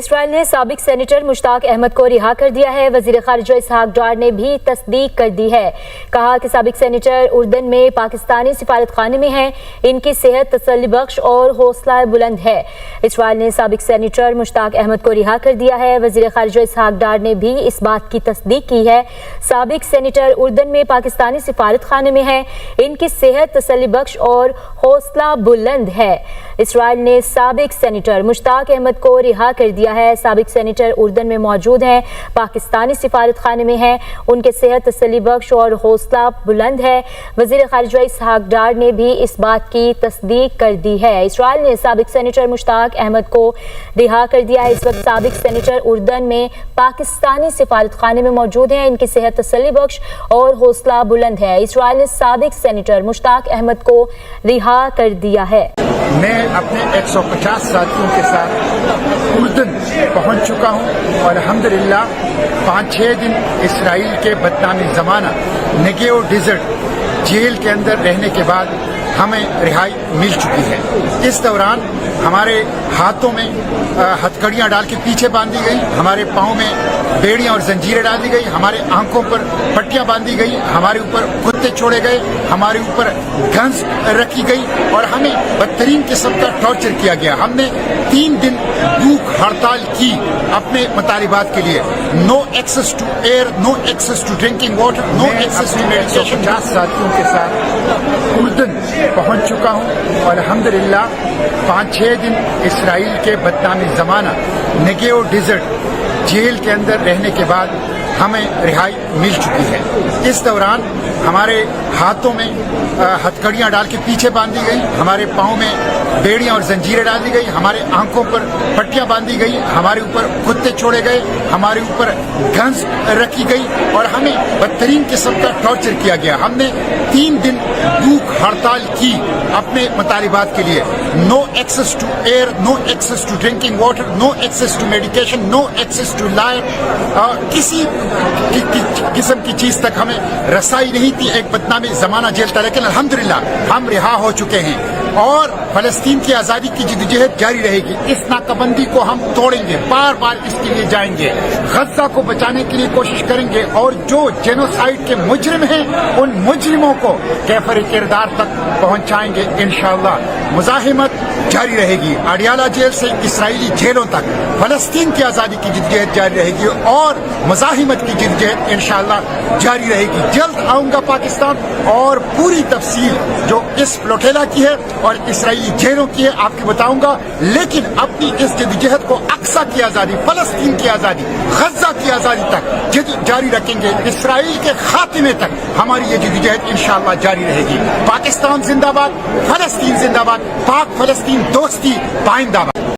اسرائیل نے سابق سینیٹر مشتاق احمد کو رہا کر دیا ہے۔ وزیر خارجہ اسحاق ڈار نے بھی تصدیق کر دی ہے۔ کہا کہ سابق سینیٹر اردن میں پاکستانی سفارت خانے میں ہیں، ان کی صحت تسلی بخش اور حوصلہ بلند ہے۔ اسرائیل نے سابق سینیٹر مشتاق احمد کو رہا کر دیا ہے۔ وزیر خارجہ اسحاق ڈار نے بھی اس بات کی تصدیق کی ہے۔ سابق سینیٹر اردن میں پاکستانی سفارت خانے میں ہیں، ان کی صحت تسلی بخش اور حوصلہ بلند ہے۔ اسرائیل نے سابق سینیٹر مشتاق احمد کو رہا کر دیا ہے۔ سابق سینیٹر اردن میں موجود ہیں، پاکستانی سفارت خانے میں ہیں، ان کے صحت تسلی بخش اور حوصلہ بلند ہے۔ وزیر خارجہ اسحاق ڈار نے بھی اس بات کی تصدیق کر دی ہے۔ اسرائیل نے سابق سینیٹر مشتاق احمد کو رہا کر دیا ہے۔ اس وقت سابق سینیٹر اردن میں پاکستانی سفارت خانے میں موجود ہیں، ان کی صحت تسلی بخش اور حوصلہ بلند ہے۔ اسرائیل نے سابق سینیٹر مشتاق احمد کو رہا کر دیا ہے۔ میں اپنے 150 ساتھیوں کے ساتھ اردن پہنچ چکا ہوں اور الحمدللہ 5-6 دن اسرائیل کے بدنامی زمانہ نگیو ڈیزرٹ جیل کے اندر رہنے کے بعد ہمیں رہائی مل چکی ہے۔ اس دوران ہمارے ہاتھوں میں ہتھکڑیاں ڈال کے پیچھے باندھی گئی، ہمارے پاؤں میں بیڑیاں اور زنجیریں ڈال دی گئی، ہمارے آنکھوں پر پٹیاں باندھی گئی، ہمارے اوپر کتے چھوڑے گئے، ہمارے اوپر گنز رکھی گئی اور ہمیں بدترین قسم کا ٹارچر کیا گیا۔ ہم نے 3 دن بھوک ہڑتال کی اپنے مطالبات کے لیے۔ No access to air, no access to drinking water, no access to medication. 50 ساتھیوں کے ساتھ اردن پہنچ چکا ہوں اور الحمدللہ 5-6 دن اسرائیل کے بدنامی زمانہ نگیو ڈیزرٹ جیل کے اندر رہنے کے بعد ہمیں رہائی مل چکی ہے۔ اس دوران ہمارے ہاتھوں میں ہتھکڑیاں ڈال کے پیچھے باندھی گئی، ہمارے پاؤں میں بیڑیاں اور زنجیریں ڈال دی گئی، ہمارے آنکھوں پر پٹیاں باندھی گئی، ہمارے اوپر کتے چھوڑے گئے، ہمارے اوپر گنز رکھی گئی اور ہمیں بدترین قسم کا ٹارچر کیا گیا۔ ہم نے 3 دن بھوک ہڑتال کی اپنے مطالبات کے لیے۔ No access to air, no access to drinking water, no access to medication, no access to lawyer, کسی قسم کی چیز تک ہمیں رسائی نہیں تھی ایک بدنامی زمانہ جیل تھا، لیکن الحمدللہ ہم رہا ہو چکے ہیں اور فلسطین کی آزادی کی جدوجہد جاری رہے گی۔ اس ناکہ بندی کو ہم توڑیں گے، بار بار اس کے لیے جائیں گے، غزہ کو بچانے کے لیے کوشش کریں گے اور جو جینوسائیڈ کے مجرم ہیں ان مجرموں کو کیفر کردار تک پہنچائیں گے انشاءاللہ۔ مزاحمت جاری رہے گی، اڈیالہ جیل سے اسرائیلی جیلوں تک فلسطین کی آزادی کی جدوجہد جاری رہے گی اور مزاحمت کی جدوجہد انشاءاللہ جاری رہے گی۔ جلد آؤں گا پاکستان اور پوری تفصیل جو اس فلوٹیلا کی ہے اور اسرائیلی جیلوں کی ہے آپ کو بتاؤں گا، لیکن اپنی اس جدوجہد کو اقصی کی آزادی، فلسطین کی آزادی، غزہ کی آزادی تک جاری رکھیں گے۔ اسرائیل کے خاتمے تک ہماری یہ جدوجہد انشاءاللہ جاری رہے گی۔ پاکستان زندہ باد، فلسطین زندہ باد، پاک فلسطین دوستی پائندہ باد۔